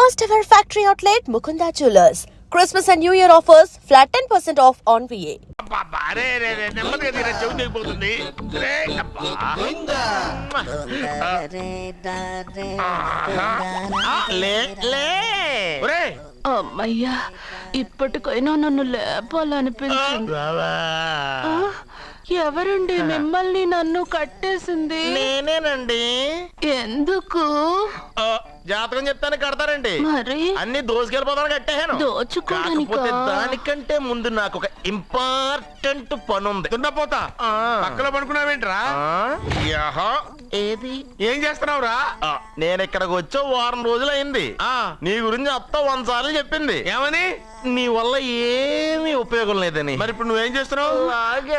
First ever factory outlet Mukunda Jewelers. Christmas and New Year offers flat 10% off on VA. అమ్మయ్యా, ఇప్పటికైనా నన్ను లేపాలనిపించింది. ఎవరండి మిమ్మల్ని నన్ను కట్టేసింది? నేనేనండి. ఎందుకు? జాతకం చెప్తాను కడతారండి. మరి అన్ని దోసుకెళ్ళిపోతాను కట్టేహాను. కాకపోతే దానికంటే ముందు నాకు ఒక ఇంపార్టెంట్ పని ఉంది. దున్నపోతా పక్కలో పడుకున్నావేంట్రా? ఏది ఏం చేస్తున్నావురా? నేను ఇక్కడికి వచ్చే వారం రోజులు అయింది. నీ గురించి అత్త 100 సార్లు చెప్పింది. ఏమని? నీ వల్ల ఏమీ ఉపయోగం లేదని. మరి ఇప్పుడు నువ్వేం చేస్తున్నావు? అలాగే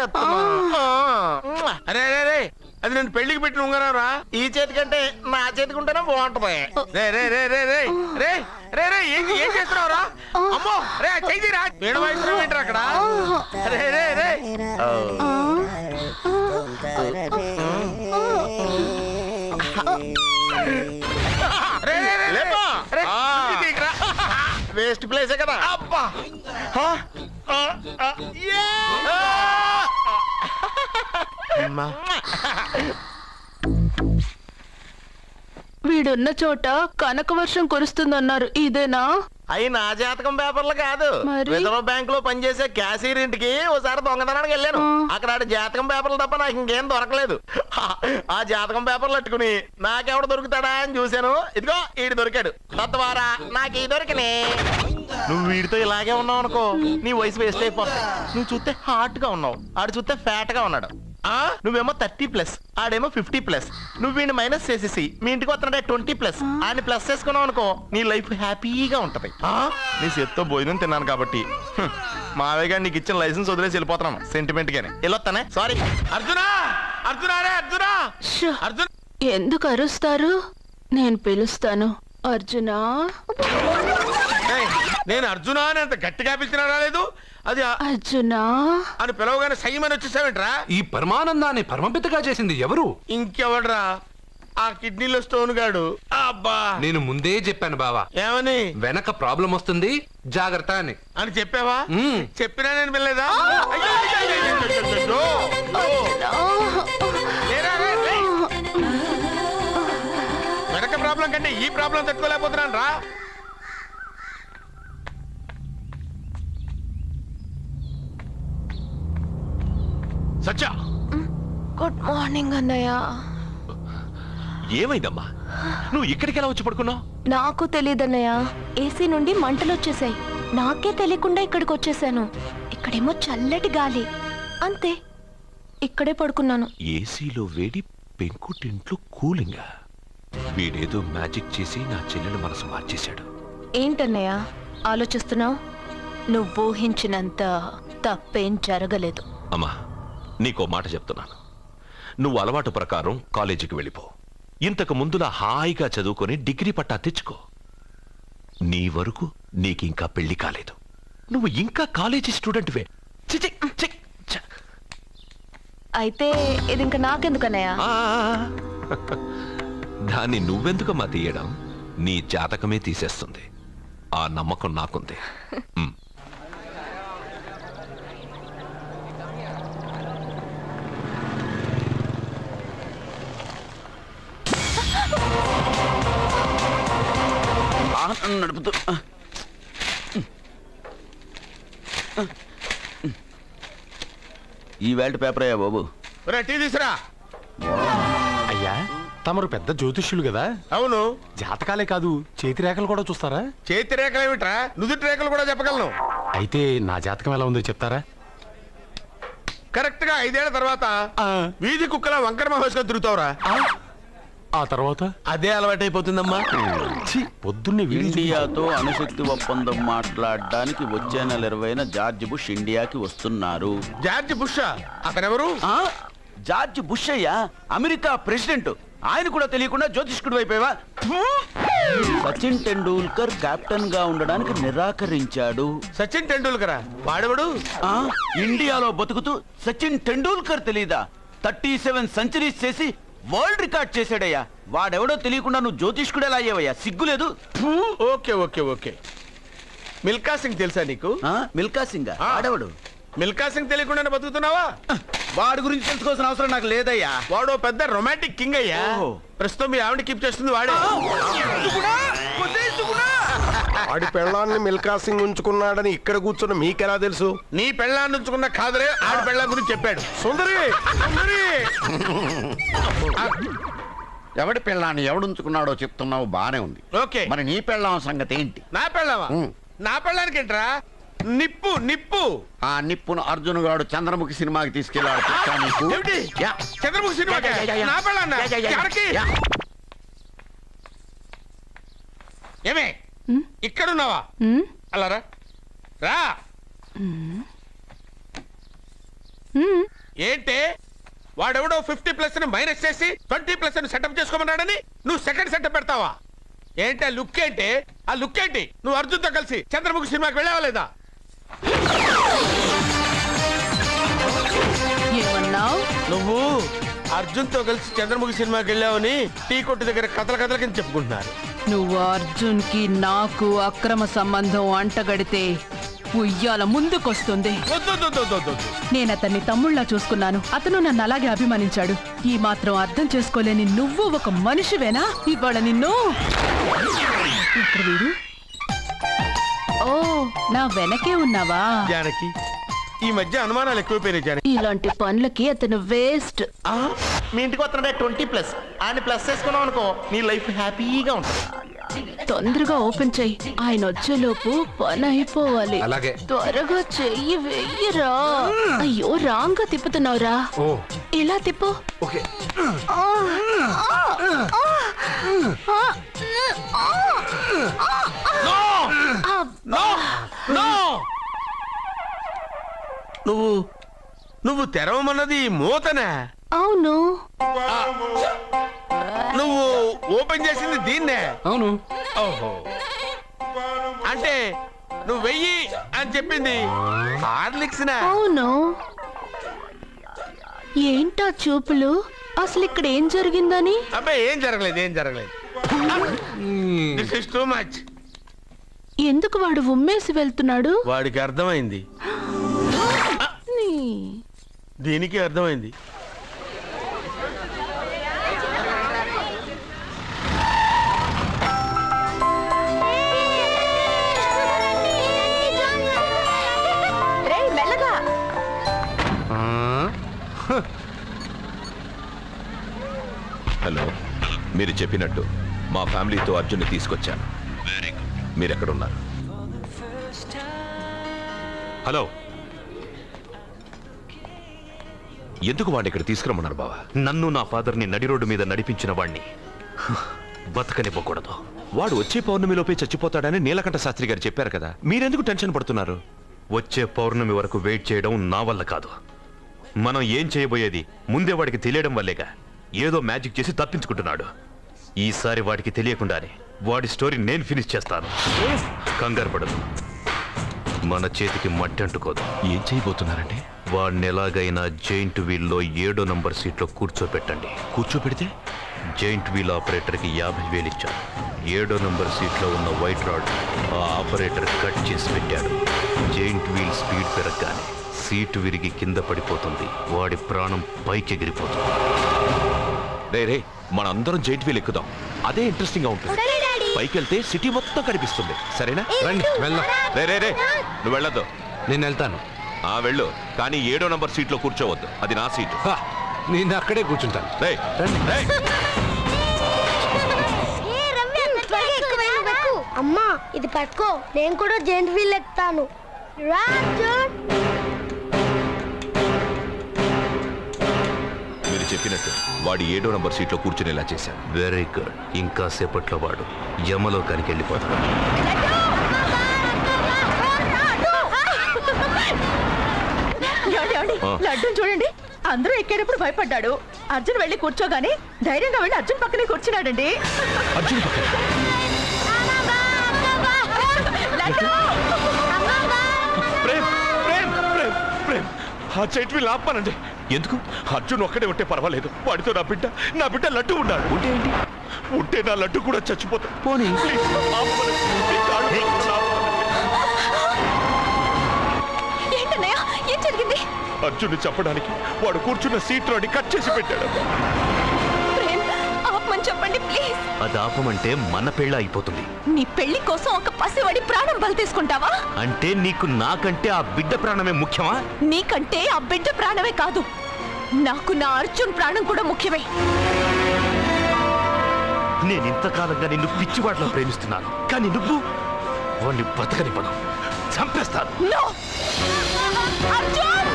అరే అరే, అది నేను పెళ్లికి పెట్టిన ఉంగరారా? ఈ చేతి కంటే నా చేతికి ఉంటేనే బాగుంటది. రే రే రే రే రే రే రే రే ఏం చేస్తున్నావురా? అమ్మో రే చెయ్యిరా. వేణు వాయిస్తున్నావు ఏంట్రా అక్కడ? రే రే రే వేస్ట్ ప్లేసే కదా. అబ్బా వీడున్న చోట కనక వర్షం కురుస్తుందన్నారు, ఇదేనా? అయి నా జాతకం పేపర్లు కాదు. మరి? రిజర్వ్ బ్యాంక్ లో పనిచేసే క్యాషియర్ ఇంటికి ఓసారి దొంగతనానికి వెళ్ళాను. అక్కడ జాతకం పేపర్లు తప్ప నాకు ఇంకేం దొరకలేదు. ఆ జాతకం పేపర్లు పెట్టుకుని నాకెవడు దొరుకుతాడా అని చూశాను. ఇదిగో ఈడు దొరికాడు. తద్వారా నాకు ఈ దొరికినే. నువ్వు వీడితో ఇలాగే ఉన్నావు అనుకో, నీ వయసు వేస్ట్ అయిపోతుంది. నువ్వు చూస్తే హాట్ గా ఉన్నావు, ఆడు చూస్తే ఫ్యాట్ గా ఉన్నాడు. నువ్వేమో 30+, ఆడేమో 50+. నువ్వు వీడిని మైనస్ చేసేసి మీ ఇంటికి వస్తున్నాడే 20+, ఆయన ప్లస్ చేసుకున్నావు అనుకో, నీ లైఫ్ హ్యాపీగా ఉంటది. నీ చేత్తో భోజనం తిన్నాను కాబట్టి మావయ్య గారు నీకు ఇచ్చిన లైసెన్స్ వదిలేసి వెళ్ళిపోతున్నాను సెంటిమెంట్ గానే. వెళ్ళొస్తానే. సారీ. అర్జునా అర్జునా రే అర్జునా అర్జున్. ఎందుకు అరుస్తారు? నేను పిలుస్తాను. అర్జునా. నేను అర్జునా అని అంత గట్టిగా పిలిచినా రాలేదు. అది అర్జునా అని పిలవగానే సైమని వచ్చేసావేంట్రా? ఈ పరమానందాన్ని పరమపితగా చేసింది ఎవరు? ఇంకెవడ్రా? ఆ కిడ్నీలో స్టోన్ గాడు. అబ్బా, నేను ముందే చెప్పాను బావా, ఏమని? వెనక ప్రాబ్లం వస్తుంది, జాగ్రత్త అని. అని చెప్పావా? చెప్పినా నేను వెళ్ళలేదా? వెనక ప్రాబ్లం కంటే ఈ ప్రాబ్లం తట్టుకోలేకపోతున్నాను రా. సత్య, గుడ్ మార్నింగ్ అన్నయ్య. ఏమైందమ్మా? నువ్వు ఇక్కడికి ఎలా వచ్చి పడుకున్నావు? నాకు తెలియదన్నయ్య, ఏసీ నుండి మంటలు వచ్చేసాయి. నాకే తెలియకుండా ఇక్కడికి వచ్చేసాను. ఇక్కడేమో చల్లటి గాలి, అంతే. ఇక్కడే పడుకున్నాను. ఏసీలో వేడి, పెంకుటింట్లో కూలింగా. వీడేదో మ్యాజిక్ చేసి నా చెల్లెలు మనసు మార్చేశాడు. ఏంటన్నయ్య ఆలోచిస్తున్నావు? నువ్వు ఊహించినంత తప్పేం జరగలేదు. అమ్మా, నీకో మాట చెప్తున్నాను. నువ్వు అలవాటు ప్రకారం కాలేజీకి వెళ్ళిపో. ఇంతకు ముందులా హాయిగా చదువుకొని డిగ్రీ పట్టా తెచ్చుకో. నీ వరకు నీకింకా పెళ్లి కాలేదు. నువ్వు ఇంకా కాలేజీ స్టూడెంట్వే. అయితే ఇది ఇంకా నాకెందుకన్నయ్య? దాన్ని నువ్వెందుకమ్మా తీయడం? నీ జాతకమే తీసేస్తుంది. ఆ నమ్మకం నాకుంది. నడుపుతూ ఈ వేల్ట్ పేపర్ అయ్యా బాబు. టీ తీసురా. అయ్యా, తమరు పెద్ద జ్యోతిష్యులు కదా? అవును. జాతకాలే కాదు, చేతి రేఖలు కూడా చూస్తారా? చేతి రేఖలు ఏమిట్రా? నుదుటి రేఖలు కూడా చెప్పగలను. అయితే నా జాతకం ఎలా ఉందో చెప్తారా? కరెక్ట్ గా 5 ఏళ్ల తర్వాత వీధి కుక్కల వంకర మహేష్గా తిరుగుతావురా. ఆ తర్వాత అదే అలవాటైపోతుందమ్మా. పొద్దున్నే ఇండియాతో అణుశక్తి ఒప్పందం మాట్లాడడానికి వచ్చే నెల 20న జార్జ్ బుష్ ఇండియాకి వస్తున్నారు. జార్జ్ బుష్ అతనెవరు? జార్జ్ బుష్ అయ్యా, అమెరికా ప్రెసిడెంట్. ఆయన కూడా తెలియకుండా జ్యోతిష్కుడు వైపోయావా? సచిన్ టెండూల్కర్ కెప్టెన్ గా ఉండడానికి నిరాకరించాడు. సచిన్ టెండూల్కరా? వాడెవడు? ఇండియాలో బతుకుతూ సచిన్ టెండూల్కర్ తెలీదా? 37 సెంచరీస్ చేసి వరల్డ్ రికార్డ్ చేశాడయ్యా. వాడెవడో తెలియకుండా నువ్వు జ్యోతిష్కుడు ఎలా అయ్యావయ్యా? సిగ్గులేదు. Okay okay okay. Milkha Singh తెలుసా నీకు? మిల్కా సింగ్ వాడెవడు? మిల్కా సింగ్ తెలియకుండానే బతుకుతున్నావా? వాడి గురించి తెలుసుకోవాల్సిన అవసరం నాకు లేదయ్యా. వాడు పెద్ద రొమాంటిక్ కింగ్ అయ్యా. ఓహో. ప్రస్తుతం మీ ఆవిడ కీప్ చేస్తుంది వాడే. వాడి పెళ్ళాన్ని మిల్కా సింగ్ ఉంచుకున్నాడని ఇక్కడ కూర్చున్న మీకెలా తెలుసు? నీ పెళ్ళాన్ని ఉంచుకున్న కాదరే ఆడి పెళ్ళాం గురించి చెప్పాడు. సుందరి సుందరి ఎవడి పెళ్ళాన్ని ఎవడుంచుకున్నాడో చెప్తున్నావు, బానే ఉంది. ఓకే, మరి నీ పెళ్ళాం సంగతి ఏంటి? నా పెళ్ళావా? నా పెళ్ళానికి ఏంట్రా? నిప్పు నిప్పు. ఆ నిప్పును అర్జున్ గాడు చంద్రముఖి సినిమాకి తీసుకెళ్ళాడు. తెలుసా నీకు? ఏమిటి? యా. చంద్రముఖి సినిమా నా పెళ్ళాన్న ఎవరికి? ఏమే ఇక్కడున్నావా? అలా రా రా. ఏంటే వాడెవడో 50+ మైనస్ చేసి 20+ సెటప్ చేసుకోమన్నాడని నువ్వు సెకండ్ సెటప్ పెడతావా? ఏంటి ఆ లుక్? ఏంటి ఆ లుక్? ఏంటి నువ్వు అర్జున్తో కలిసి చంద్రముఖి సినిమాకి వెళ్ళావా లేదా? నువ్వు అర్జున్తో కలిసి చంద్రముఖి సినిమాకి వెళ్ళావని టీ కొట్టు దగ్గర కథల కింద చెప్పుకుంటున్నారు. నువ్వు అర్జున్ కి నాకు అక్రమ సంబంధం అంటగడితే ఉయ్యాల ముందుకొస్తుంది. నేను అతన్ని తమ్ముళ్ళ చూసుకున్నాను. అతను నన్ను అలాగే అభిమానించాడు. ఈ మాత్రం అర్థం చేసుకోలేని నువ్వు ఒక మనిషివేనా? ఇవాళ నిన్ను ఇక్కడ వీడు. ఓ, నా వెనకే ఉన్నావా? జానకి, ఈ మధ్య అనుమానాలు ఎక్కువైపోయినాయి జానకి. ఇలాంటి పనులకి అతను వేస్ట్. మీ ఇంటికి వస్తున్నాడే 20+. ఆయన ప్లస్ చేసుకున్నావు అనుకో, నీ లైఫ్ హ్యాపీగా ఉంటుంది. తొందరగా ఓపెన్ చెయ్యి. ఆయన వచ్చేలోపు పని అయిపోవాలి. అలాగే. త్వరగా చెయ్యి వెయ్యరా. అయ్యో, రాంగ్ గా తిప్పుతున్నావురా. ఓ, ఇలా తిప్పు. ఓకే. నువ్వు తెరవమన్నది మూతనే. అవును. నువ్వు ఓపెన్ చేసింది దీన్నే. అవును. ఓహో, అంటే నువ్వు వెయ్యి అని చెప్పింది హార్లిక్స్. అవును. ఏంటా చూపులు? అసలు ఇక్కడ ఏం జరిగిందని? అబ్బాయి ఏం జరగలేదు. This is too much. ఎందుకు వాడు ఉమ్మేసి వెళ్తున్నాడు? వాడికి అర్థమైంది, దీనికి అర్థమైంది. హలో, మీరు చెప్పినట్టు మా ఫ్యామిలీతో అర్జున్ని తీసుకొచ్చాను. Very good. మీరు ఎక్కడున్నారు? హలో, ఎందుకు వాడిని ఇక్కడ తీసుకురమ్మన్నారు బావా? నన్ను నా ఫాదర్ని నడి రోడ్డు మీద నడిపించిన వాణ్ణి బతకనివ్వకూడదు. వాడు వచ్చే పౌర్ణమిలోపే చచ్చిపోతాడని నీలకంఠ శాస్త్రి గారు చెప్పారు కదా, మీరెందుకు టెన్షన్ పడుతున్నారు? వచ్చే పౌర్ణమి వరకు వెయిట్ చేయడం నా వల్ల కాదు. మనం ఏం చేయబోయేది ముందే వాడికి తెలియడం వల్లేగా. ఏదో మ్యాజిక్ చేసి తప్పించుకుంటున్నాడు. ఈసారి వాడికి తెలియకుండానే వాడి స్టోరీ నేను ఫినిష్ చేస్తాను. కంగారు పడదు, మన చేతికి మట్టి అంటుకోదు. ఏం చేయబోతున్నారంటే? వాడిని ఎలాగైనా జైంట్ వీల్లో 7వ నంబర్ సీట్లో కూర్చోబెట్టండి. కూర్చోబెడితే జైంట్ వీల్ ఆపరేటర్కి 50,000 ఇచ్చాను. 7వ నంబర్ సీట్లో ఉన్న వైట్ రాడ్ ఆ ఆపరేటర్ కట్ చేసి పెట్టాడు. జైంట్ వీల్ స్పీడ్ పెరగగానే సీటు విరిగి కింద పడిపోతుంది. వాడి ప్రాణం పైకి ఎగిరిపోతుంది. రే, మనందరం జైంట్ వీల్ ఎక్కుదాం. అదే ఇంట్రెస్టింగ్ గా ఉంటుంది. పైకి వెళ్తే సిటీ మొత్తం కనిపిస్తుంది. సరేనా? రండి వెళ్దాం. రే, నువ్వు వెళ్ళొద్దు. నేను వెళ్తాను. వెళ్ళు, కానీ 7వ నంబర్ సీట్లో కూర్చోవద్దు. అది నా సీటు. నేను అక్కడే కూర్చుంటాను. రేయ్, రేయ్. అమ్మా, ఇది పట్టుకో, నేను కూడా జెంట్ వీల్ ఎక్కుతాను. మీరు చెప్పినట్టు వాడి 7వ నంబర్ సీట్లో కూర్చునేలా చేశాను. Very good. ఇంకా సేపట్లో వాడు యమలోకానికి వెళ్ళిపోతాడు. లడ్డూని చూడండి, అందరూ ఎక్కేటప్పుడు భయపడ్డాడు. అర్జున్ వెళ్ళి కూర్చోగానే ధైర్యంగా వెళ్ళి అర్జున్ పక్కనే కూర్చున్నాడండి. అర్జున్ పక్కన ఆ జైంట్ వీల్ ఆపమనండి. ఎందుకు? అర్జున్ ఒక్కడే ఉంటే పర్వాలేదు. వాడితో నా బిడ్డ లడ్డు ఉన్నాడు. ఉంటే ఏంటి? ఉంటే నా లడ్డు కూడా చచ్చిపోతా. పోనీ ఏంటన్నయ్య ఏం జరిగింది? అర్జున్ చెప్పడానికి వాడు కూర్చున్న సీట్లోని కట్ చేసి పెట్టాడు. ప్రేమ్ ఆపమని చెప్పండి ప్లీజ్. అది ఆపమంటే మన పెళ్ళ అయిపోతుంది. నీ పెళ్లి కోసం ఒక పసివాడి ప్రాణం బలి తీసుకుంటావా? అంటే నీకు నాకంటే ఆ బిడ్డ ప్రాణమే ముఖ్యమా? నీకంటే ఆ బిడ్డ ప్రాణమే కాదు, నాకు నా అర్జున్ ప్రాణం కూడా ముఖ్యమే. నేను ఇంతకాలంగా నిన్ను పిచ్చివాడిలో ప్రేమిస్తున్నాను, కానీ నువ్వు వాడిని బతకనివ్వను, చంపేస్తాను. No! అర్జున్!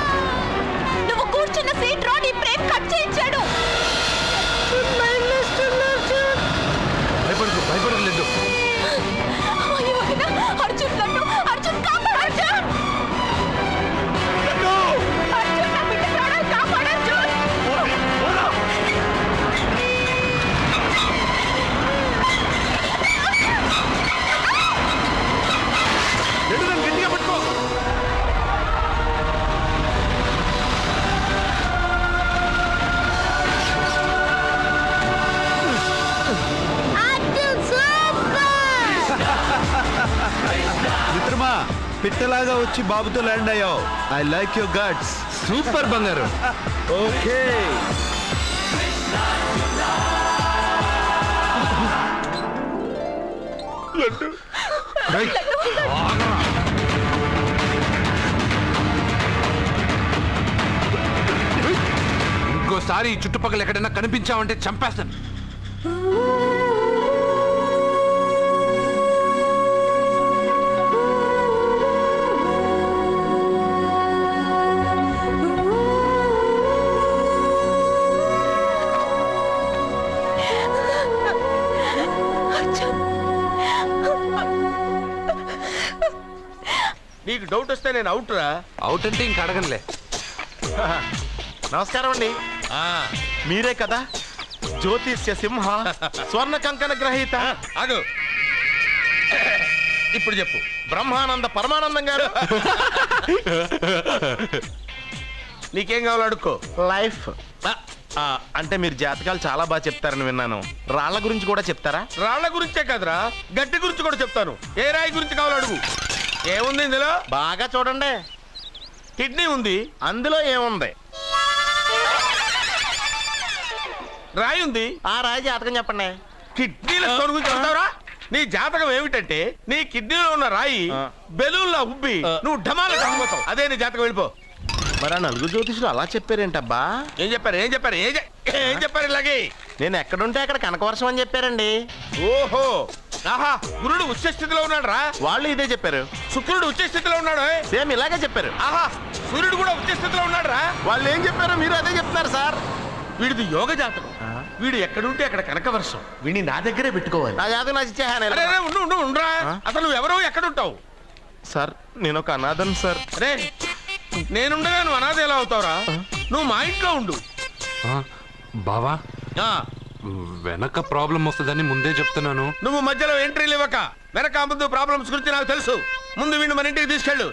నువ్వు కూర్చున్న సీట్ రోడ్ ఈ ప్రేమ్ కట్ చేయించాడు. భయపడలేదు. అయ్యో వదినా, అర్జున్ నన్ను, అర్జున్ కాపాడు అర్జున్! అర్జున్ నా బిడ్డ ప్రాణాలు కాపాడు అర్జున్! గట్టిగా పట్టుకో. మిత్రమా, పిట్టలాగా వచ్చి బాబుతో ల్యాండ్ అయ్యావు. I like your guts. Super బంగారు. ఓకే. ఇంకోసారి ఈ చుట్టుపక్కల ఎక్కడైనా కనిపించావంటే చంపేస్తాను. నీకు డౌట్ వస్తే నేను అవుట్ రా. అవుట్ అంటే ఇంక అడగనులే. నమస్కారం అండి. మీరే కదా జ్యోతిష్య సింహ స్వర్ణ కంకణ గ్రహీత? ఆగు, ఇప్పుడు చెప్పు. బ్రహ్మానంద పరమానందం గారు. నీకేం కావాలో అడుక్కో. లైఫ్ అంటే మీరు జాతకాలు చాలా బాగా చెప్తారని విన్నాను. రాళ్ల గురించి కూడా చెప్తారా? రాళ్ల గురించే కాదురా, గట్టి గురించి కూడా చెప్తాను. ఏ రాయి గురించి కావాలో అడుగు. ఏముంది ఇందులో? బాగా చూడండి. కిడ్నీ ఉంది. అందులో ఏముంది? రాయి ఉంది. ఆ రాయి జాతకం చెప్పండి. కిడ్నీల స్టోన్ గురించి చెప్తావురా? నీ జాతకం ఏమిటంటే నీ కిడ్నీలో ఉన్న రాయి బెలూన్లా ఉబ్బి నువ్వు ఢమాల చచ్చిపోతావు. అదే నీ జాతకం. వెళ్ళిపో. మరి ఆ నలుగురు జ్యోతిషులు అలా చెప్పారేంటబ్బా? ఏం చెప్పారు ఇలాగే? నేను ఎక్కడుంటే అక్కడ కనకవర్షం అని చెప్పారండి. ఓహో, ఆహా, గురుడు ఉచ్చ స్థితిలో ఉన్నాడు రా. వాళ్ళు ఇదే చెప్పారు. శుక్రుడు ఉచ్చ స్థితిలో ఉన్నాడు. సేమ్ ఇలాగే చెప్పారు. ఆహా, సూర్యుడు కూడా ఉచ్చ స్థితిలో ఉన్నాడు రా. వాళ్ళు ఏం చెప్పారో మీరు అదే చెప్తున్నారు సార్. వీడిది యోగ జాతకం. వీడు ఎక్కడుంటే అక్కడ కనకవర్షం. వీడిని నా దగ్గరే పెట్టుకోవాలి. నా జాతకం నాకు ఇచ్చేహాను. ఉండరా. అసలు నువ్వెవరో ఎక్కడుంటావు? సార్ నేను ఒక అనాథను సార్. అరే, నేనుండగా నువ్వు అనాథ ఎలా అవుతావురా? నువ్వు మా ఇంట్లో ఉండు. బావా, వెనక ప్రాబ్లం వస్తుందని ముందే చెప్తున్నాను. నువ్వు మధ్యలో ఎంట్రీలు ఇవ్వక. వెనక ముందు ప్రాబ్లమ్స్ గురించి నాకు తెలుసు. ముందు వీడిని మన ఇంటికి తీసుకెళ్ళు.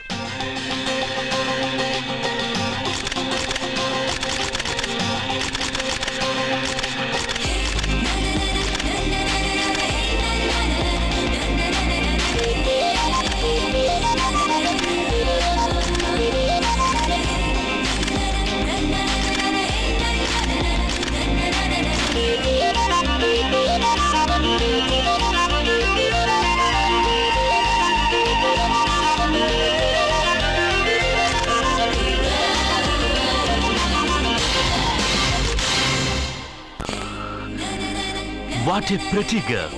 What a pretty girl,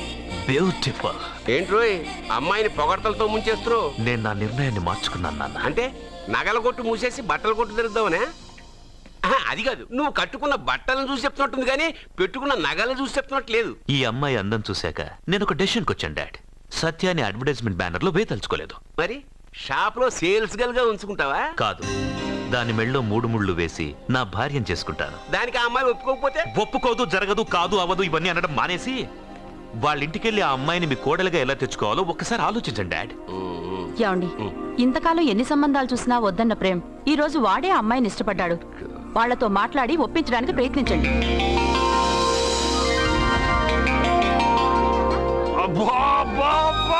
beautiful. ఏంట్రోయ్ అమ్మాయిని పొగడ్తలతో ముంచేస్తున్నావు? నేను నా నిర్ణయాన్ని మార్చుకున్నాను నాన్న. అంటే నగల కొట్టు మూసేసి బట్టలు కొట్టు తిరుగుదామనే? అది కాదు, నువ్వు కట్టుకున్న బట్టలను చూసి చెప్తున్నట్టుంది కానీ పెట్టుకున్న నగలను చూసి చెప్తున్నట్లేదు. ఈ అమ్మాయి అందం చూశాక నేను ఒక డెసిషన్కి వచ్చాను డాడ్. సత్యాన్ని అడ్వర్టైజ్మెంట్ బ్యానర్ లో వేయదలుచుకోలేదు. మరి షాప్ లో సేల్స్ గల్ గా ఉంచుకుంటావా? కాదు, దాని మెళ్ళో 3 ముళ్ళు వేసి నా భార్యను చేసుకుంటాను. దానికి ఆ అమ్మాయి ఒప్పుకోకపోతే? ఒప్పుకోదు, జరగదు, కాదు, అవదు ఇవన్నీ అనడం మానేసి వాళ్ళ ఇంటికెళ్ళి ఆ అమ్మాయిని మీ కోడలుగా ఎలా తెచ్చుకోవాలో ఒక్కసారి ఆలోచించండి డాడ్. ఏమండి, ఇంతకాలం ఎన్ని సంబంధాలు చూసినా వద్దన్న ప్రేమ్ ఈ రోజు వాడే అమ్మాయిని ఇష్టపడ్డాడు. వాళ్లతో మాట్లాడి ఒప్పించడానికి ప్రయత్నించండి. అబ్బా, అబ్బా, అబ్బా.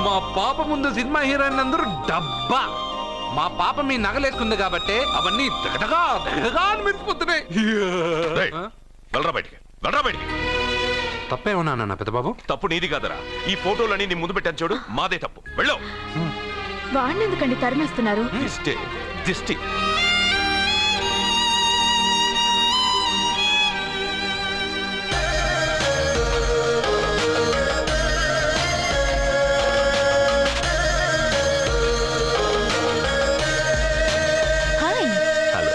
మా పాప ముందు సినిమా హీరోయిన్ అందరూ డబ్బా. మా పాప మీ నగలేసుకుంది కాబట్టి అవన్నీ దగదగా దగదగా అని మెరిసిపోతున్నాయి. వెళ్ళరా బయటికి, వెళ్ళరా బయటికి. తప్పేమన్నా నాన్న పెద్ద బాబు? తప్పు నీది కాదరా. ఈ ఫోటోలని నీ ముందు పెట్టాను చూడు, మాదే తప్పు. వెళ్ళు. వాడిని ఎందుకండి తరిమేస్తున్నారు? దిష్టి, దిష్టి. Hi. Hello.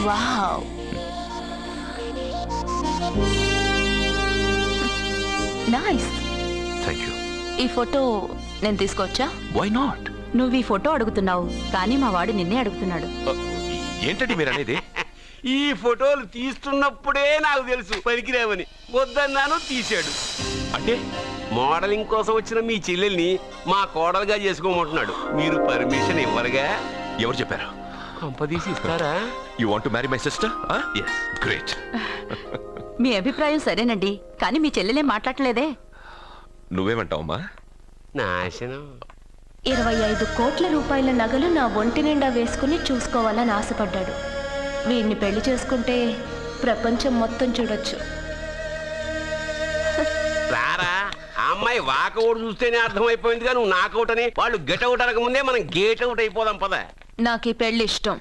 Wow. Nice. Thank you. ఈ ఫోటో నేను తీసుకోవచ్చా? Why not? నువ్వు ఈ ఫోటో అడుగుతున్నావు కానీ మా వాడు నిన్నే అడుగుతున్నాడు. ఏంటండి మీరు అనేది? ఈ ఫోటోలు తీస్తున్నప్పుడే నాకు తెలుసు పనికిరావని. వద్దన్నాను, తీశాడు. అంటే మోడలింగ్ కోసం వచ్చిన మీ చెల్లెల్ని మా కోడలుగా చేసుకోమంటున్నాడు. మీరు పర్మిషన్ ఇవ్వరుగా? ఎవరు చెప్పారు? కంపదీసి ఇస్తారా? You want to marry my sister? yes, great. మీ అభిప్రాయం సరేనండి కానీ మీ చెల్లెలే మాట్లాడలేదే. నువ్వేమంటావమ్మా? నాశనం. 25 కోట్ల రూపాయల నగలు నా ఒంటి నిండా వేసుకుని చూసుకోవాలని ఆశపడ్డాడు. వీడిని పెళ్లి చేసుకుంటే ప్రపంచం మొత్తం చూడొచ్చు. రారా, ఆ అమ్మాయి వాకౌట్ చూస్తేనే అర్థమైపోయిందిగా నువ్వు నాకౌట్ అని. వాళ్ళు గెటౌట్ అనక ముందే మనం గేట్ అవుట్ అయిపోదాం పద. నాకు ఈ పెళ్లి ఇష్టం.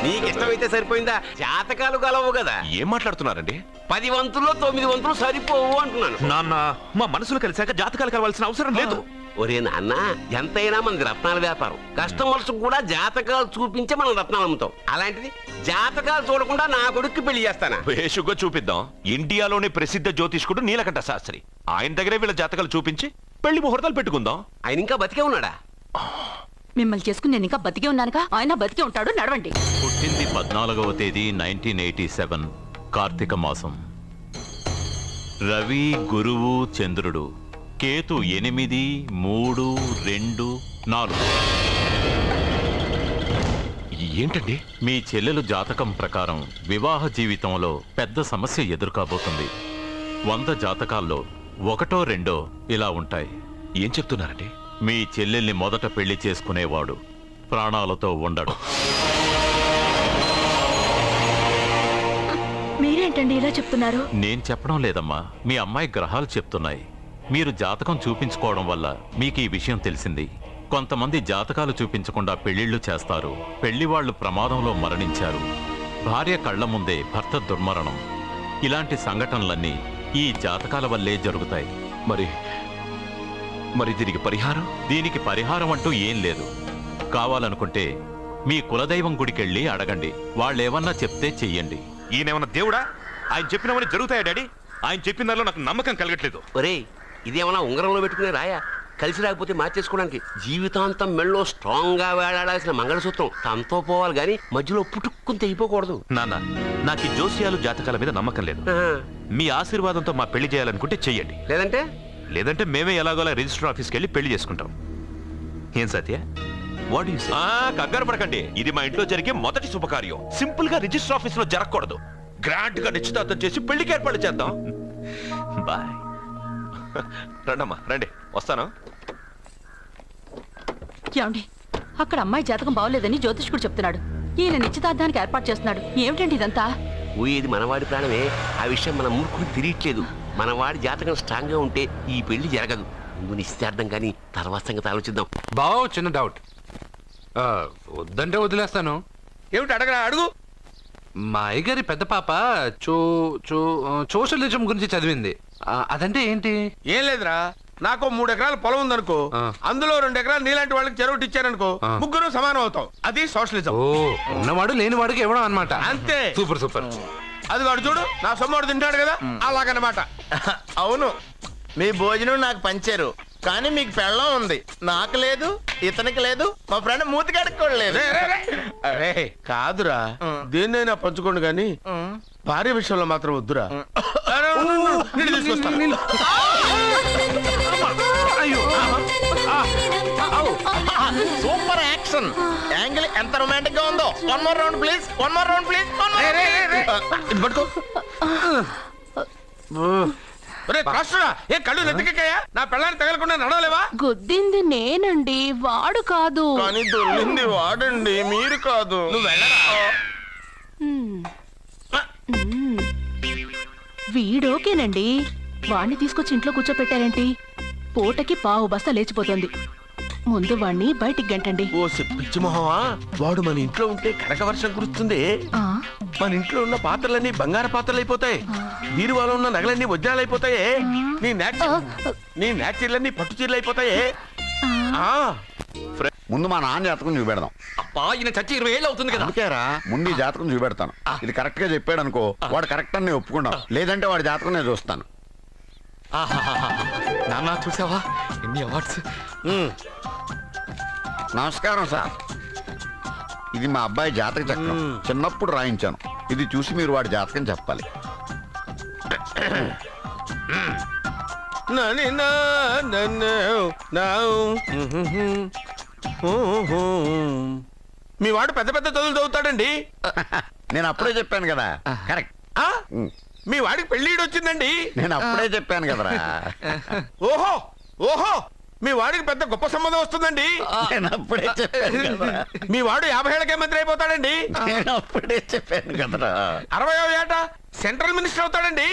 నీకు ఇష్టమైతే సరిపోయిందా? జాతకాలు కలవు కదా. ఏం మాట్లాడుతున్నారండి? 10 వంతుల్లో 9 వంతులు సరిపోవు అంటున్నాను. నాన్న, మా మనసులు కలిసాక జాతకాలు కలవాల్సిన అవసరం లేదు. ఒరే నాన్న, ఎంతైనా మనది రత్నాల వ్యాపారం. కస్టమర్స్ కూడా జాతకాలు చూపించే మనం రత్నాలు అమ్ముతాం. అలాంటిది జాతకాలు చూడకుండా నా కొడుక్కి పెళ్లి చేస్తానా? వేషుగ్గా చూపిద్దాం. ఇండియాలోని ప్రసిద్ధ జ్యోతిష్కుడు నీలకంఠ శాస్త్రి, ఆయన దగ్గరే వీళ్ళ జాతకాలు చూపించి పెళ్లి ముహూర్తాలు పెట్టుకుందాం. ఆయన ఇంకా బతికే ఉన్నాడా? మిమ్మల్ని చేసుకుని నేను ఇంకా బతికే ఉన్నానుగా. ఆయన బతికే ఉంటాడు. నడవండి. పుట్టింది 14వ తేదీ 1987 కార్తీక మాసం. రవి, గురువు, చంద్రుడు. కేతు 8, 3, 2, 4. ఏంటండి? మీ చెల్లెలు జాతకం ప్రకారం వివాహ జీవితంలో పెద్ద సమస్య ఎదుర్కోబోతుంది. 100 జాతకాల్లో 1, 2 ఇలా ఉంటాయి. ఏం చెప్తున్నారండి? మీ చెల్లెల్ని మొదట పెళ్లి చేసుకునేవాడు ప్రాణాలతో ఉండడు. మీరేంటండి ఇలా చెప్తున్నారు? నేను చెప్పడం లేదమ్మా, మీ అమ్మాయి గ్రహాలు చెప్తున్నాయి. మీరు జాతకం చూపించుకోవడం వల్ల మీకు ఈ విషయం తెలిసింది. కొంతమంది జాతకాలు చూపించకుండా పెళ్లిళ్లు చేస్తారు. పెళ్లివాళ్లు ప్రమాదంలో మరణించారు. భార్య కళ్ల ముందే భర్త దుర్మరణం. ఇలాంటి సంఘటనలన్నీ ఈ జాతకాల వల్లే జరుగుతాయి. మరి దీనికి పరిహారం? దీనికి పరిహారం అంటూ ఏం లేదు. కావాలనుకుంటే మీ కులదైవం గుడికెళ్ళి అడగండి. వాళ్ళేమన్నా చెప్తే చెయ్యండి. ఈయనేమన్నా దేవుడా? ఆయన చెప్పినవన్నీ జరుగుతాయా డాడీ? ఆయన చెప్పిన దానిలో నాకు నమ్మకం కలగట్లేదు. ఒరేయ్, ఇదేమన్నా ఉంగరంలో పెట్టుకునే రాయా? కలిసి రాకపోతే మార్చేసుకోవడానికి. జీవితాంతం మెళ్ళో స్ట్రాంగ్ గా వేలాడాల్సిన మంగళసూత్రం తనతో పోవాలి గాని మధ్యలో పుట్టుక్కుని తెగిపోకూడదు. నాన్న, నాకు ఈ జోస్యాలు జాతకాల మీద నమ్మకం లేదు. మీ ఆశీర్వాదంతో మా పెళ్లి చేయాలనుకుంటే చెయ్యండి. లేదంటే మేమే ఎలాగోలా రిజిస్టర్ ఆఫీస్కి వెళ్ళి పెళ్లి చేసుకుంటాం. ఏం సత్య? What you say? కంగారు పడకండి. ఇది మా ఇంట్లో జరిగే మొదటి శుభకార్యం. సింపుల్ గా రిజిస్టర్ ఆఫీస్ లో జరగకూడదు. గ్రాండ్ గా నిశ్చితార్థం చేసి పెళ్లికి ఏర్పాటు చేద్దాం. బాయ్. రండమ్మా, రండి, వస్తాను. ఏమండి, అక్కడ అమ్మాయి జాతకం బాగోలేదని జ్యోతిష్కుడు చెప్తున్నాడు. ఈయన నిశ్చితార్థానికి ఏర్పాటు చేస్తున్నాడు. ఏమిటండి ఇదంతా? ఊయేది మనవాడి ప్రాణమే. ఆ విషయం మన మూర్ఖుడు తిరియట్లేదు. మనవాడి జాతకం స్ట్రాంగ్ గా ఉంటే ఈ పెళ్లి జరగదు. ముందు నిశ్చితార్థం కానీ తర్వాత సంగతి ఆలోచిద్దాం. బావ, చిన్న డౌట్. వద్దంటే వదిలేస్తాను. ఏమిటి అడగరా? అడుగు. మా అయ్యగారి పెద్ద పాప సోషలిజం గురించి చదివింది. అదంటే ఏంటి? ఏం లేదురా, నాకు 3 ఎకరాల పొలం ఉందనుకో, అందులో 2 ఎకరాలు నీలాంటి వాళ్ళకి చెరువు ఇచ్చారనుకో, ముగ్గురు సమానం అవుతాం. అది సోషలిజం. ఓ, ఉన్నవాడు లేనివాడికి ఇవ్వడం అన్నమాట. అంతే. Super super. అది వాడు చూడు, నా సొమ్మడు తింటాడు కదా, అలాగనమాట. అవును, మీ భోజనం నాకు పంచారు, కానీ మీకు పెళ్ళం ఉంది, నాకు లేదు, ఇతనికి లేదు, మా ఫ్రెండ్ మూతి కడుక్కోలేదు. కాదురా, దేన్నైనా పంచుకోండి కానీ భార్య విషయంలో మాత్రం వద్దురా. Super action. యాక్షన్. యాంగిల్ ఎంత రొమాంటిక్ గా ఉందో. One more round please. One more round please. ఇది పట్టుకో. ఏ కళ్ళు నెత్తికెక్కాయా? నా పిల్లని తగలకుండా నడవలేవా? గుద్దింది నేనండి, వాడు కాదు. కానీ దొల్లింది వాడండి, మీరు కాదు. నువ్వు వెళ్ళరా? వీడోకేనండి. వాణ్ణి తీసుకొచ్చి ఇంట్లో కూర్చోపెట్టారేంటి? పూటకి పావు బస్తా లేచిపోతుంది. ముందు వాణ్ణి బయటికి గంటండి. ఓ పిచ్చి మొహమా, వాడు మన ఇంట్లో ఉంటే కనక వర్షం కురుస్తుంది. మన ఇంట్లో ఉన్న పాత్రలన్నీ బంగారు పాత్రలు అయిపోతాయి. బీరువాలో ఉన్న నగలన్నీ వజ్రాలు అయిపోతాయి. నీ నాచీర్లన్నీ పట్టు చీరలు అయిపోతాయి. ముందు మా నాన్న జాతకం చూపెడదాం. అబ్బా, ఈయన చచ్చి 20 ఏళ్ళు అవుతుంది కదా. అందుకేరా ముందు ఈ జాతకం చూపెడతాను. ఇది కరెక్ట్ గా చెప్పాడు అనుకో, వాడు కరెక్ట్ అని నేను ఒప్పుకున్నాను. లేదంటే వాడి జాతకం నేను చూస్తాను. నాన్న చూసావా ఎన్ని అవార్డ్స్? నమస్కారం సార్. ఇది మా అబ్బాయి జాతక చక్రం. చిన్నప్పుడు రాయించాను. ఇది చూసి మీరు వాడి జాతకం చెప్పాలి. మీ వాడు పెద్ద పెద్ద చదువులు చదువుతాడండి. నేను అప్పుడే చెప్పాను కదా. కరెక్ట్. మీ వాడికి పెళ్ళిడు వచ్చిందండి. నేను అప్పుడే చెప్పాను కదరా. ఓహో ఓహో, మీ వాడికి పెద్ద గొప్ప సంబంధం వస్తుందండి. నేను అప్పుడే చెప్పాను కదా. మీ వాడు 50 ఏళ్ళకే మంత్రి అయిపోతాడండి. నేను అప్పుడే చెప్పాను కదరా. 60వ ఏట సెంట్రల్ మినిస్టర్ అవుతాడండి.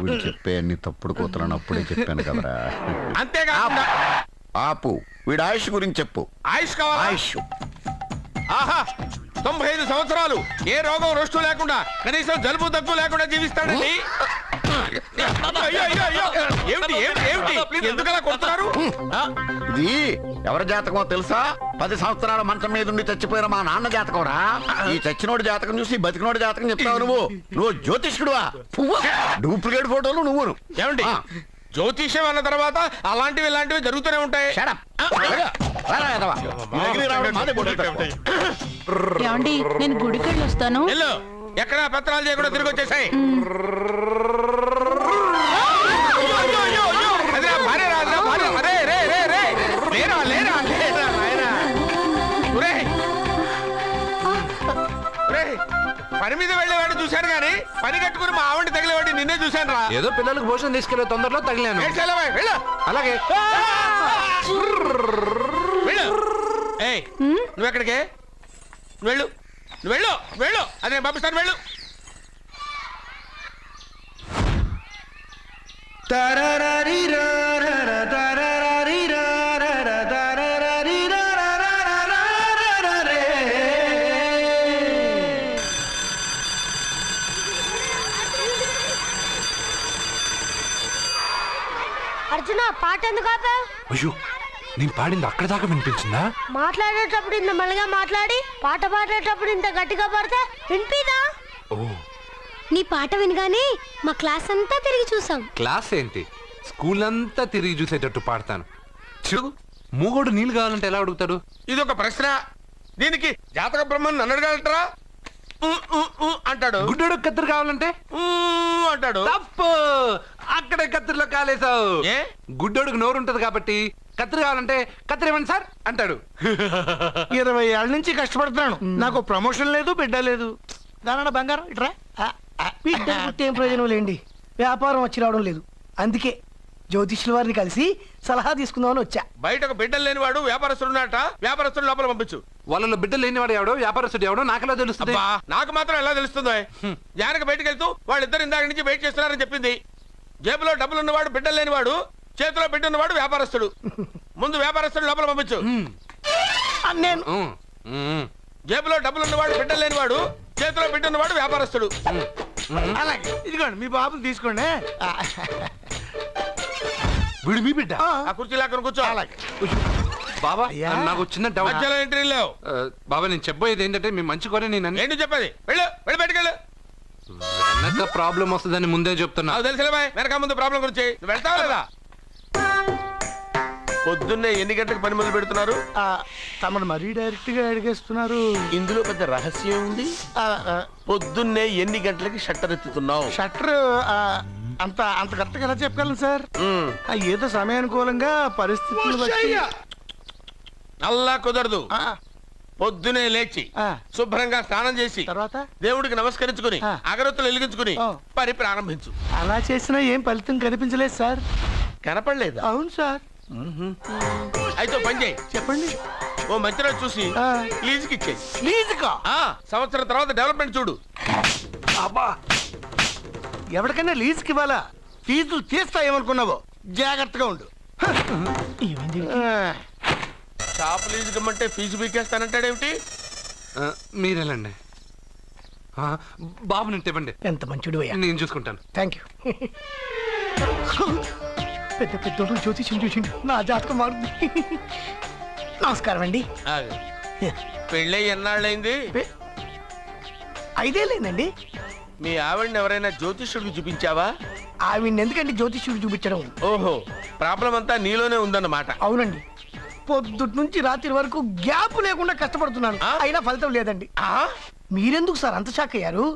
వీడు చెప్పే అన్ని తప్పుడు కూతురని అప్పుడే చెప్పాను కదరా. అంతేకాదు. ఆపు, వీడి ఆయుష్ గురించి చెప్పు. ఆయుష్ కావాలా? ఆయుష్. ఆహా, 95 సంవత్సరాలు ఏ రోగం రోస్టు లేకుండా, కనీసం జలుబు దగ్గు లేకుండా జీవిస్తాడండి. అయ్యో అయ్యో అయ్యో, ఏమిటి ఏమిటి ఏమిటి, ఎందుకలా కొడుతున్నారు? ఇది ఎవరి జాతకమో తెలుసా? 10 సంవత్సరాల మంచం మీద ఉండి చచ్చిపోయిన మా నాన్న జాతకం రా. ఈ చచ్చినోడి జాతకం చూసి బతికినోడి జాతకం చెప్తావు నువ్వు జ్యోతిష్కుడువా? డూప్లికేట్ ఫోటోలు నువ్వును. ఏమండి, జ్యోతిష్యం అన్న తర్వాత అలాంటివి ఇలాంటివి జరుగుతూనే ఉంటాయి. ఏమండి, నేను గుడికెళ్ళి వస్తాను. ఎక్కడ పత్రాలు చేయకుండా తిరిగి వచ్చేసాయి. పని మీద వెళ్ళేవాడిని చూశాను గానీ పని కట్టుకుని మా ఆవిడ తగిలేవాడిని నిన్నే చూశాను రా. ఏదో పిల్లలకు భోజనం తీసుకెళ్లే తొందరలో తగిలాను. అలాగే. నువ్వు ఎక్కడికే? వెళ్ళు వెళ్ళు వెళ్ళు, అదే పంపిస్తాను. వెళ్ళు. అర్జున, పాట ఎందుకు ఆపావు? అయ్యో, నేను పాడింది అక్కడ దాకా వినిపించిందా? మాట్లాడేటప్పుడు ఇంత మెల్లగా మాట్లాడి పాట పాడేటప్పుడు ఇంత గట్టిగా పాడితే వినిపిదా? నీ పాట వినగానే మా క్లాస్ అంతా తిరిగి చూసాం. క్లాస్ ఏంటి, స్కూల్ అంతా తిరిగి చూసేటట్టు పాడతాను. చూడు, మూగోడు నీళ్ళు కావాలంటే ఎలా అడుగుతాడు? ఇది ఒక ప్రశ్న. దీనికి జాతక బ్రహ్మను నన్ను అడగలటరా? అంటాడు. గుడ్డోడు కత్తిరి కావాలంటే అంటాడు. తప్పు, అక్కడే కత్తిరిలో కాలేసావు. గుడ్డోడుకు నోరు ఉంటది కాబట్టి కత్తిరి కావాలంటే కత్తిరి ఇవ్వండి సార్ అంటాడు. 20 ఏళ్ళ నుంచి కష్టపడుతున్నాను, నాకు ప్రమోషన్ లేదు, బిడ్డ లేదు. దానన్న బంగారం ఇట్రా. బిడ్డ పుట్టి ఏం ప్రయోజనం లేండి, వ్యాపారం వచ్చి రావడం లేదు. అందుకే జ్యోతిష్యుల వారిని కలిసి సలహా తీసుకుందామని వచ్చా. బయటకు బిడ్డలు లేనివాడు వ్యాపారస్తుడు ఉన్నట. వ్యాపారస్తుడు లోపల పంపించు. వాళ్ళలో బిడ్డలు లేనివాడు ఎవడో వ్యాపారస్తుడు ఎవడో నాకెలా తెలుస్తుంది? నాకు మాత్రం ఎలా తెలుస్తుందో? జానకి బయటకు వెళ్తూ వాళ్ళిద్దరు ఇందాక నుంచి వెయిట్ చేస్తున్నారని చెప్పింది. జేబులో డబ్బులు ఉన్నవాడు బిడ్డలు లేనివాడు, చేతిలో బిడ్డ ఉన్నవాడు వ్యాపారస్తుడు. ముందు వ్యాపారస్తుడు లోపల పంపించు. నేను జేబులో డబ్బులు ఉన్నవాడు బిడ్డలు లేనివాడు, చేతిలో బిడ్డ ఉన్నవాడు వ్యాపారస్తుడు. అలాగే, ఇదిగోండి మీ బాబుని తీసుకోండి. వీడు మీ బిడ్డ? ఆ కుర్చీ లాక్కని కూర్చో. బాబా, నాకు చిన్న డౌట్. మధ్యలో ఎంట్రీ లేవు. బాబా, నేను చెప్పబోయేది ఏంటంటే మీ మంచి కోరే నేను ఏంటి చెప్పేది? వెళ్ళు వెళ్ళి బయటకెళ్ళు. వెనక ప్రాబ్లం వస్తుందని ముందే చెప్తున్నా. తెలుసులే బాయ్, వెనక ముందు ప్రాబ్లం గురించి. నువ్వు వెళ్తావా లేదా? పొద్దున్నే ఎన్ని గంటలకు పని మొదలు పెడుతున్నారు? తమను మరీ డైరెక్ట్ గా అడిగేస్తున్నారు. ఇందులో పెద్ద రహస్యం ఉంది. పొద్దున్నే ఎన్ని గంటలకి షట్టర్ ఎత్తుతున్నావు? షట్టర్ అంత అంత కరెక్ట్గా ఎలా చెప్పగలను సార్? ఏదో సమయానుకూలంగా పరిస్థితులు బట్టి. అల్లా కుదరదు. పొద్దునే లేచి శుభ్రంగా స్నానం చేసి తర్వాత దేవుడికి నమస్కరించుకుని అగరొత్తులు వెలిగించుకుని పని ప్రారంభించు. అలా చేసినా ఏం ఫలితం కనిపించలేదు సార్. కనపడలేదు? అవును సార్. అయితే ఓ పని చేయి. చెప్పండి. ఓ మంచి రోజు చూసి లీజుకి ఇచ్చేయి. లీజుకా? సంవత్సరం తర్వాత డెవలప్మెంట్ చూడు. అబ్బా, ఎవరికైనా లీజుకి ఇవ్వాలా? ఫీజులు తీస్తాయేమనుకున్నావో, జాగ్రత్తగా ఉండు. షాప్ లీజుకి ఇమ్మంటే ఫీజు పీకేస్తానంటాడేమిటి? మీరేలండి. బాబు నేను ఇవ్వండి. ఎంత మంచిడు అయ్యా. నేను చూసుకుంటాను. Thank you. పెద్ద పెద్దోడు జ్యోతిష్యం చూసిండు, నా జాతకం మారుంది. నమస్కారం అండి. పెళ్ళై ఎన్నాళ్ళైంది? 5 ఏళ్ళైందండి. మీ ఆవిడని ఎవరైనా జ్యోతిష్యుడికి చూపించావా? ఆవిడ ఎందుకండి జ్యోతిష్యుడు చూపించడం? ఓహో, ప్రాబ్లం అంతా నీలోనే ఉందన్నమాట. అవునండి, పొద్దుటి నుంచి రాత్రి వరకు గ్యాప్ లేకుండా కష్టపడుతున్నాను, అయినా ఫలితం లేదండి. మీరెందుకు సార్ అంత షాక్ అయ్యారు?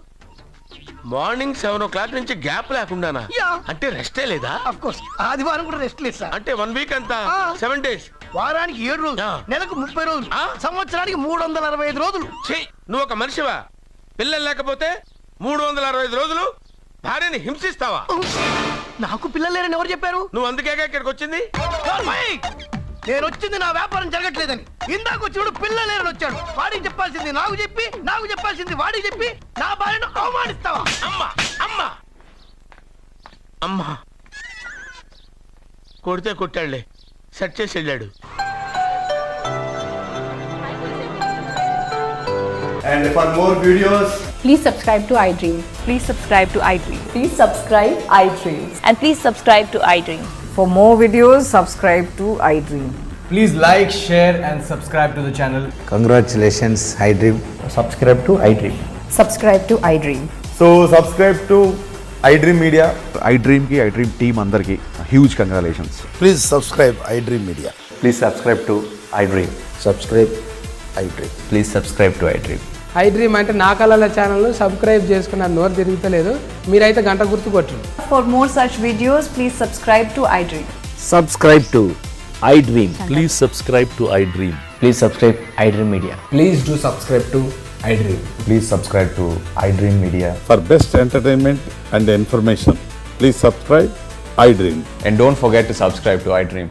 మార్నింగ్ 7 o'clock నుంచి గ్యాప్ లేకుండానా? అంటే రెస్టే లేదా? ఆఫ్ కోర్స్, ఆదివారం కూడా రెస్ట్ లేదు సార్. అంటే 1 week అంతా 7 days. వారానికి 7 రోజులు, నెలకు 30 రోజులు, సంవత్సరానికి 365 రోజులు. నువ్వు ఒక మనిషివా? పిల్లలు లేకపోతే 365 రోజులు భార్యని హింసిస్తావా? నాకు పిల్లలు లేరని ఎవరు చెప్పారు? నువ్వు అందుకేగా ఇక్కడికి వచ్చింది. నేను వచ్చింది నా వ్యాపారం జరగట్లేదని. ఇందాక వచ్చినప్పుడు పిల్లలు లేరని వచ్చాడు. వాడికి చెప్పాల్సింది నాకు చెప్పి, నాకు చెప్పాల్సింది వాడికి చెప్పి నా భార్యను అవమానిస్తావా? అమ్మా అమ్మా అమ్మా, కొడితే కొట్టాడులే, సెట్ చేసి వెళ్ళాడు. And for more videos, Please subscribe to iDream. Please subscribe to iDream. Please subscribe iDream. And please subscribe to iDream. For more videos, subscribe to iDream. please like, share and subscribe to the channel. Congratulations, iDream. Subscribe to iDream. Subscribe to iDream. So subscribe to iDream Media. iDream ki iDream team andarki huge congratulations. Please subscribe iDream Media. Please subscribe to iDream. Subscribe iDream. Please subscribe to iDream. iDream అంటే నా కళల channel subscribe చేసుకున్న నోరు తిరుగుతలేదు. మీరైతే గంట గుర్తు కొట్టండి. For more such videos, please subscribe to iDream. Subscribe to iDream. Please subscribe to iDream. Please subscribe iDream Media. Please do subscribe to iDream. Please subscribe to iDream Media. For best entertainment and information, please subscribe iDream. And don't forget to subscribe to iDream.